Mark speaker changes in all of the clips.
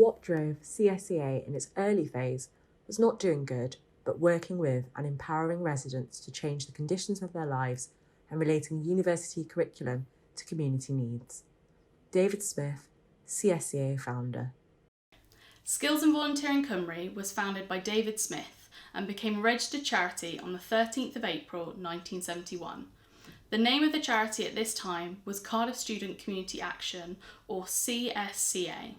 Speaker 1: what drove CSCA in its early phase was not doing good, but working with and empowering residents to change the conditions of their lives and relating university curriculum to community needs. David Smith, CSCA founder.
Speaker 2: Skills Volunteering Cymru was founded by David Smith and became a registered charity on the 13th of April 1971. The name of the charity at this time was Cardiff Student Community Action, or CSCA.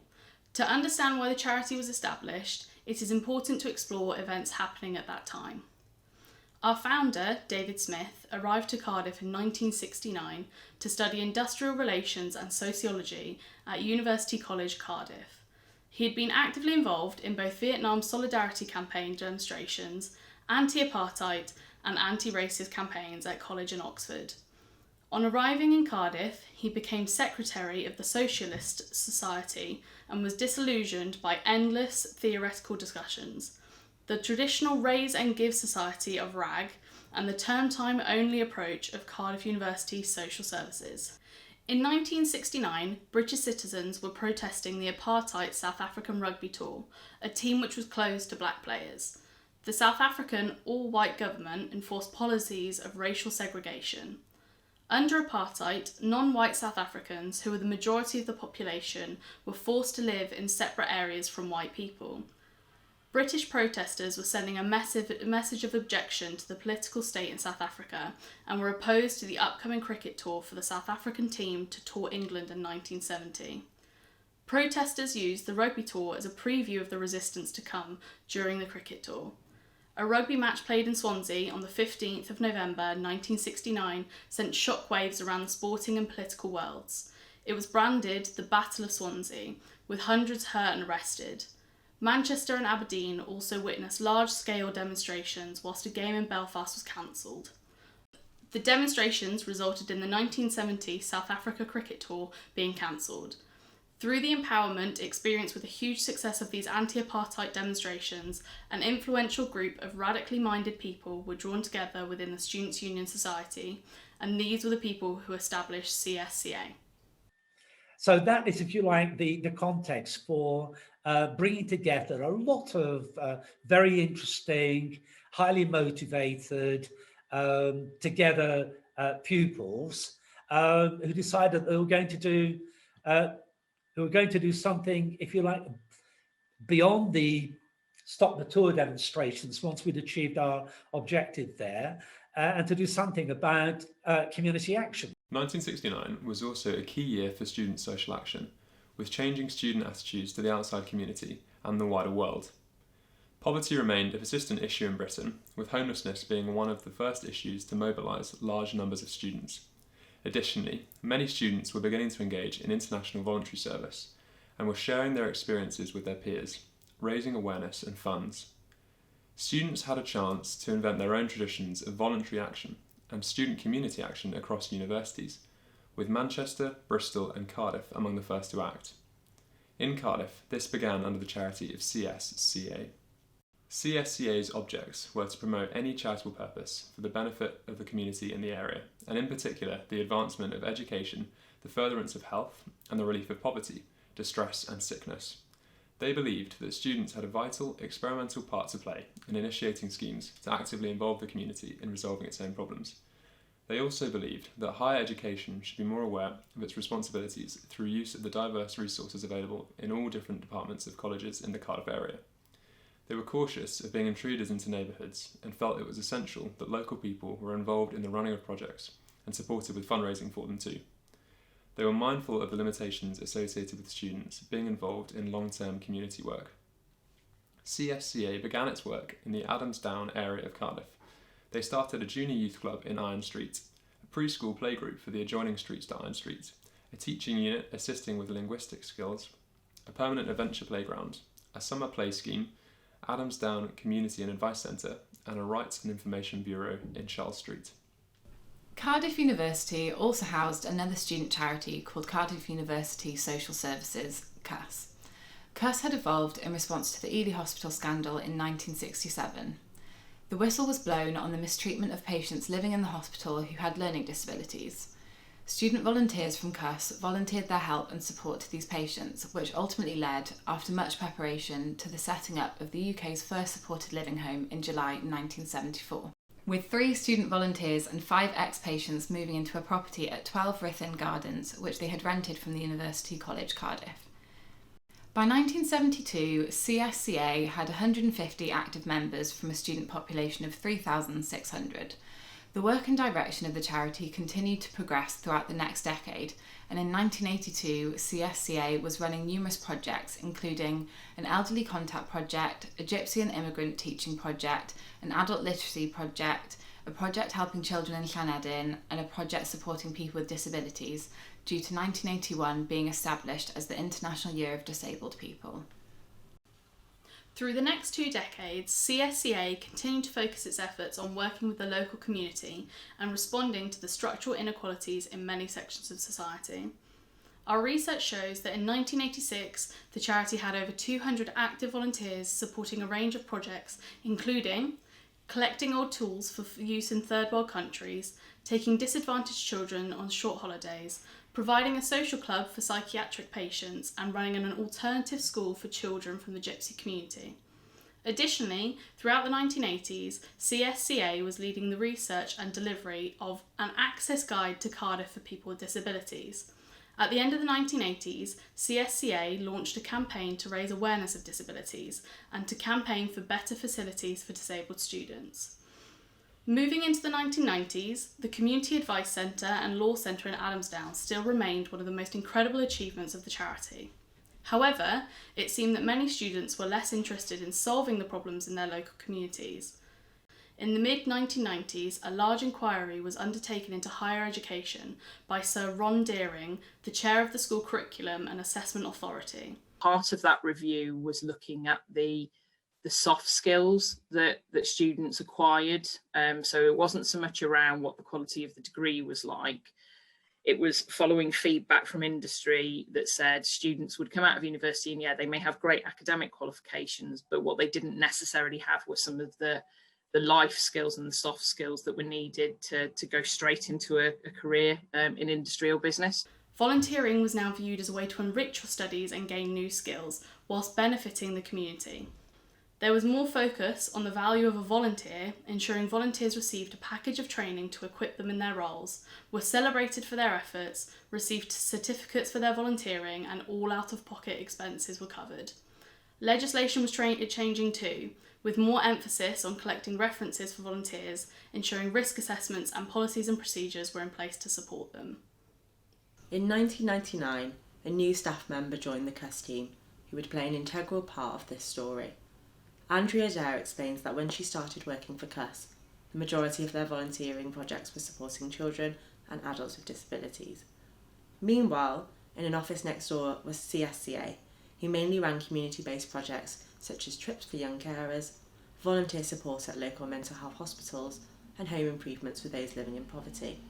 Speaker 2: To understand why the charity was established, it is important to explore events happening at that time. Our founder, David Smith, arrived to Cardiff in 1969 to study industrial relations and sociology at University College, Cardiff. He had been actively involved in both Vietnam Solidarity Campaign demonstrations, anti-apartheid and anti-racist campaigns at college in Oxford. On arriving in Cardiff, he became secretary of the Socialist Society and was disillusioned by endless theoretical discussions, the traditional raise and give society of RAG, and the term time only approach of Cardiff University Social Services. In 1969, British citizens were protesting the apartheid South African rugby tour, a team which was closed to black players. The South African all-white government enforced policies of racial segregation. Under apartheid, non-white South Africans, who were the majority of the population, were forced to live in separate areas from white people. British protesters were sending a message of objection to the political state in South Africa and were opposed to the upcoming cricket tour for the South African team to tour England in 1970. Protesters used the rugby tour as a preview of the resistance to come during the cricket tour. A rugby match played in Swansea on the 15th of November 1969 sent shockwaves around the sporting and political worlds. It was branded the Battle of Swansea, with hundreds hurt and arrested. Manchester and Aberdeen also witnessed large-scale demonstrations whilst a game in Belfast was cancelled. The demonstrations resulted in the 1970 South Africa cricket tour being cancelled. Through the empowerment experienced with the huge success of these anti-apartheid demonstrations, an influential group of radically minded people were drawn together within the Students' Union Society, and these were the people who established CSCA.
Speaker 3: So that is, if you like, the context for bringing together a lot of very interesting, highly motivated, together pupils who decided they were going to do something, if you like, beyond the stop the tour demonstrations once we'd achieved our objective there, and to do something about community action.
Speaker 4: 1969 was also a key year for student social action, with changing student attitudes to the outside community and the wider world. Poverty remained a persistent issue in Britain, with homelessness being one of the first issues to mobilise large numbers of students. Additionally, many students were beginning to engage in international voluntary service and were sharing their experiences with their peers, raising awareness and funds. Students had a chance to invent their own traditions of voluntary action and student community action across universities, with Manchester, Bristol and Cardiff among the first to act. In Cardiff, this began under the charity of CSCA. CSCA's objects were to promote any charitable purpose for the benefit of the community in the area, and in particular the advancement of education, the furtherance of health, and the relief of poverty, distress and sickness. They believed that students had a vital, experimental part to play in initiating schemes to actively involve the community in resolving its own problems. They also believed that higher education should be more aware of its responsibilities through use of the diverse resources available in all different departments of colleges in the Cardiff area. They were cautious of being intruders into neighbourhoods and felt it was essential that local people were involved in the running of projects and supported with fundraising for them too. They were mindful of the limitations associated with students being involved in long-term community work. CSCA began its work in the ADAMSDOWN area of Cardiff. They started a junior youth club in Iron Street, a preschool playgroup for the adjoining streets to Iron Street, a teaching unit assisting with linguistic skills, a permanent adventure playground, a summer play scheme, ADAMSDOWN Community and Advice Centre, and a Rights and Information Bureau in Charles Street.
Speaker 5: Cardiff University also housed another student charity called Cardiff University Social Services, CUS. CUS had evolved in response to the Ely Hospital scandal in 1967. The whistle was blown on the mistreatment of patients living in the hospital who had learning disabilities. Student volunteers from CUS volunteered their help and support to these patients, which ultimately led, after much preparation, to the setting up of the UK's first supported living home in July 1974. With 3 student volunteers and 5 ex-patients moving into a property at 12 Ruthin Gardens, which they had rented from the University College Cardiff. By 1972, CSCA had 150 active members from a student population of 3,600. The work and direction of the charity continued to progress throughout the next decade, and in 1982, CSCA was running numerous projects, including an elderly contact project, a gypsy and immigrant teaching project, an adult literacy project, a project helping children in Llanedin, and a project supporting people with disabilities, due to 1981 being established as the International Year of Disabled People.
Speaker 2: Through the next 2 decades, CSCA continued to focus its efforts on working with the local community and responding to the structural inequalities in many sections of society. Our research shows that in 1986, the charity had over 200 active volunteers supporting a range of projects, including collecting old tools for use in third world countries, taking disadvantaged children on short holidays, providing a social club for psychiatric patients, and running an alternative school for children from the gypsy community. Additionally, throughout the 1980s, CSCA was leading the research and delivery of an access guide to Cardiff for people with disabilities. At the end of the 1980s, CSCA launched a campaign to raise awareness of disabilities and to campaign for better facilities for disabled students. Moving into the 1990s, the Community Advice Centre and Law Centre in ADAMSDOWN still remained one of the most incredible achievements of the charity. However, it seemed that many students were less interested in solving the problems in their local communities. In the mid-1990s, a large inquiry was undertaken into higher education by Sir Ron Deering, the chair of the School Curriculum and Assessment Authority.
Speaker 6: Part of that review was looking at the soft skills that students acquired. So it wasn't so much around what the quality of the degree was like. It was following feedback from industry that said students would come out of university and they may have great academic qualifications, but what they didn't necessarily have were some of the life skills and the soft skills that were needed to go straight into a career in industry or business.
Speaker 2: Volunteering was now viewed as a way to enrich your studies and gain new skills, whilst benefiting the community. There was more focus on the value of a volunteer, ensuring volunteers received a package of training to equip them in their roles, were celebrated for their efforts, received certificates for their volunteering, and all out-of-pocket expenses were covered. Legislation was changing too, with more emphasis on collecting references for volunteers, ensuring risk assessments and policies and procedures were in place to support them.
Speaker 1: In 1999, a new staff member joined the CUS team, who would play an integral part of this story. Andrea Dare explains that when she started working for CUS, the majority of their volunteering projects were supporting children and adults with disabilities. Meanwhile, in an office next door was CSCA, who mainly ran community-based projects such as trips for young carers, volunteer support at local mental health hospitals, and home improvements for those living in poverty.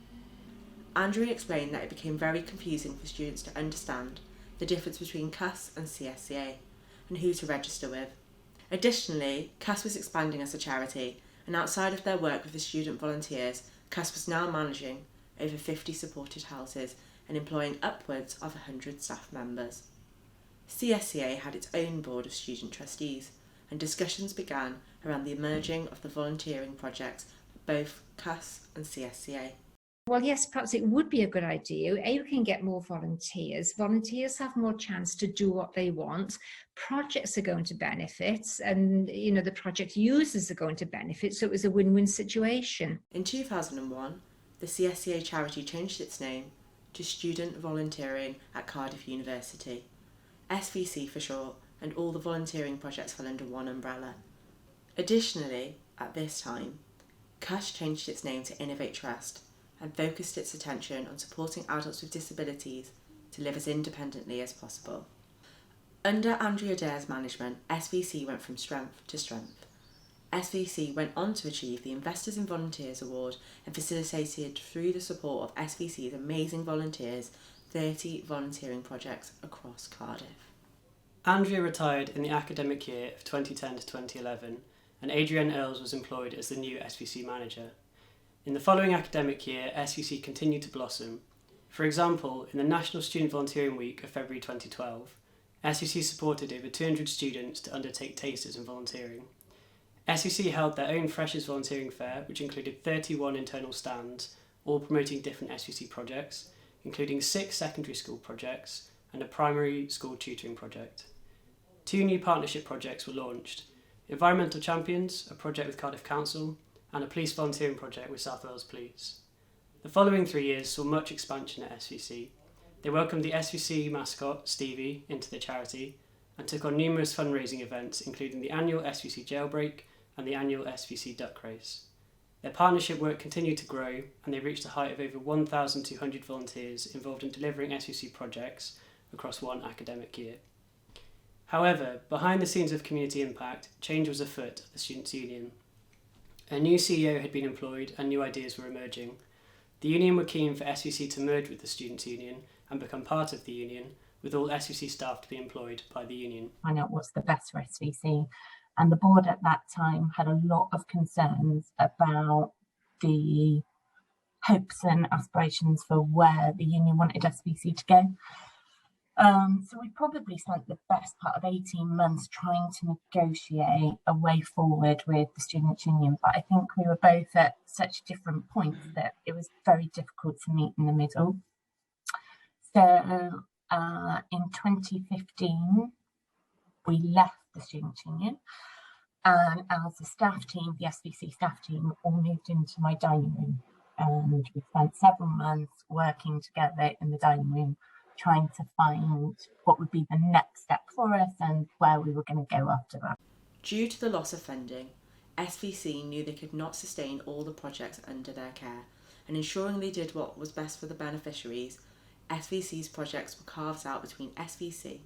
Speaker 1: Andrea explained that it became very confusing for students to understand the difference between CUS and CSCA, and who to register with. Additionally, CUS was expanding as a charity, and outside of their work with the student volunteers, CUS was now managing over 50 supported houses and employing upwards of 100 staff members. CSCA had its own board of student trustees, and discussions began around the merging of the volunteering projects for both CUS and CSCA.
Speaker 7: Well, yes, perhaps it would be a good idea. You can get more volunteers. Volunteers have more chance to do what they want. Projects are going to benefit, and the project users are going to benefit. So it was a win-win situation.
Speaker 1: In 2001, the CSCA charity changed its name to Student Volunteering at Cardiff University, SVC for short, and all the volunteering projects fell under one umbrella. Additionally, at this time, CUS changed its name to Innovate Trust and focused its attention on supporting adults with disabilities to live as independently as possible. Under Andrea Dare's management, SVC went from strength to strength. SVC went on to achieve the Investors in Volunteers Award and facilitated, through the support of SVC's amazing volunteers, 30 volunteering projects across Cardiff.
Speaker 8: Andrea retired in the academic year of 2010 to 2011, and Adrienne Earls was employed as the new SVC manager. In the following academic year, SVC continued to blossom, For example, in the National Student Volunteering Week of February 2012, SVC supported over 200 students to undertake tasters in volunteering. SVC held their own Freshers Volunteering Fair, which included 31 internal stands, all promoting different SVC projects, including 6 secondary school projects and a primary school tutoring project. 2 new partnership projects were launched: Environmental Champions, a project with Cardiff Council, and a police volunteering project with South Wales Police. The following 3 years saw much expansion at SVC. They welcomed the SVC mascot, Stevie, into the charity and took on numerous fundraising events, including the annual SVC Jailbreak and the annual SVC Duck Race. Their partnership work continued to grow, and they reached a height of over 1,200 volunteers involved in delivering SVC projects across one academic year. However, behind the scenes of community impact, change was afoot at the Students' Union. A new CEO had been employed and new ideas were emerging. The union were keen for SVC to merge with the Students' Union and become part of the union, with all SVC staff to be employed by the union.
Speaker 9: Find out what's the best for SVC. And the board at that time had a lot of concerns about the hopes and aspirations for where the union wanted SVC to go. So we probably spent the best part of 18 months trying to negotiate a way forward with the Students' Union, but I think we were both at such different points that it was very difficult to meet in the middle. So in 2015, we left the Students' Union, and as a staff team, the SVC staff team all moved into my dining room, and we spent several months working together in the dining room, trying to find what would be the next step for us and where we were going to go after that.
Speaker 1: Due to the loss of funding, SVC knew they could not sustain all the projects under their care, and ensuring they did what was best for the beneficiaries, SVC's projects were carved out between SVC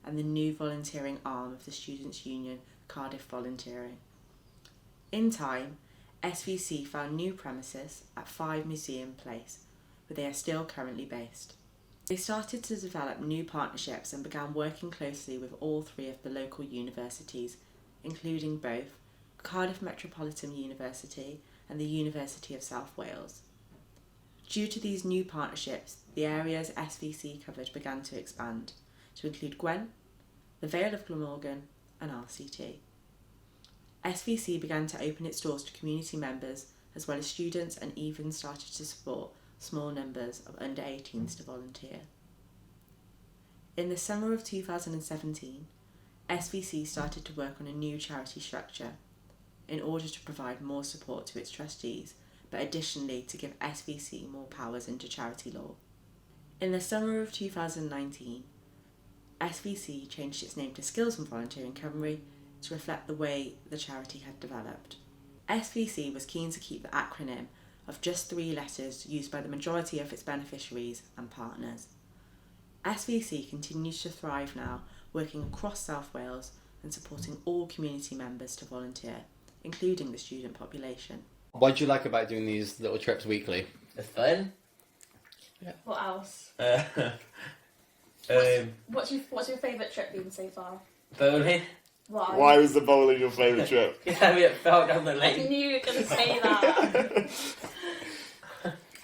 Speaker 1: and the new volunteering arm of the Students' Union, Cardiff Volunteering. In time, SVC found new premises at 5 Museum Place, where they are still currently based. They started to develop new partnerships and began working closely with all 3 of the local universities, including both Cardiff Metropolitan University and the University of South Wales. Due to these new partnerships, the areas SVC covered began to expand, to include Gwent, the Vale of Glamorgan and RCT. SVC began to open its doors to community members as well as students, and even started to support small numbers of under 18s to volunteer. In the summer of 2017, SVC started to work on a new charity structure in order to provide more support to its trustees, but additionally to give SVC more powers under charity law. In the summer of 2019, SVC changed its name to Skills Volunteering Cymru to reflect the way the charity had developed. SVC was keen to keep the acronym of just 3 letters used by the majority of its beneficiaries and partners. SVC continues to thrive now, working across South Wales and supporting all community members to volunteer, including the student population.
Speaker 10: What do you like about doing these little trips weekly?
Speaker 11: It's fun.
Speaker 10: Yeah.
Speaker 12: What else? What's your favourite trip been so far?
Speaker 11: Bowling.
Speaker 12: Why?
Speaker 13: Why was the bowling your favourite trip?
Speaker 11: Yeah, we fell down the
Speaker 12: I
Speaker 11: lane.
Speaker 12: knew you were going to say that.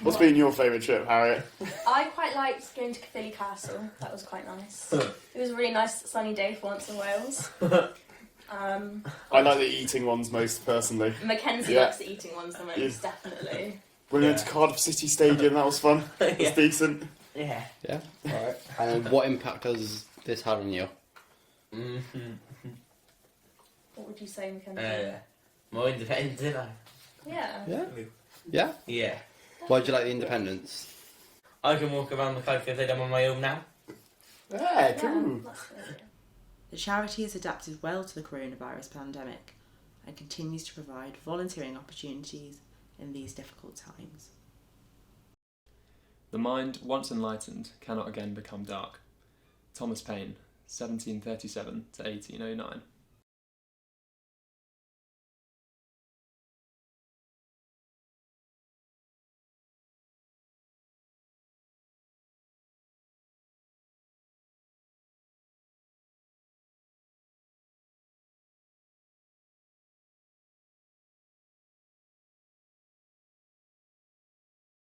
Speaker 13: What's been your favourite trip, Harriet?
Speaker 12: I quite liked going to Caerphilly Castle. That was quite nice. It was a really nice sunny day for once in Wales.
Speaker 13: I like the eating ones most, personally.
Speaker 12: Mackenzie likes the eating ones the most, definitely.
Speaker 13: We went to Cardiff City Stadium, that was fun. It was decent.
Speaker 11: Yeah.
Speaker 10: Yeah, alright. And what impact has this had on you?
Speaker 12: What would you say, Mackenzie?
Speaker 11: More independent.
Speaker 12: Yeah.
Speaker 10: Yeah? Yeah?
Speaker 11: Yeah.
Speaker 10: Why do you like the independence?
Speaker 11: I can walk around the country as I'm on my own now.
Speaker 13: Yeah, cool.
Speaker 12: That's good.
Speaker 1: The charity has adapted well to the coronavirus pandemic and continues to provide volunteering opportunities in these difficult times.
Speaker 4: The mind, once enlightened, cannot again become dark. Thomas Paine, 1737 to 1809.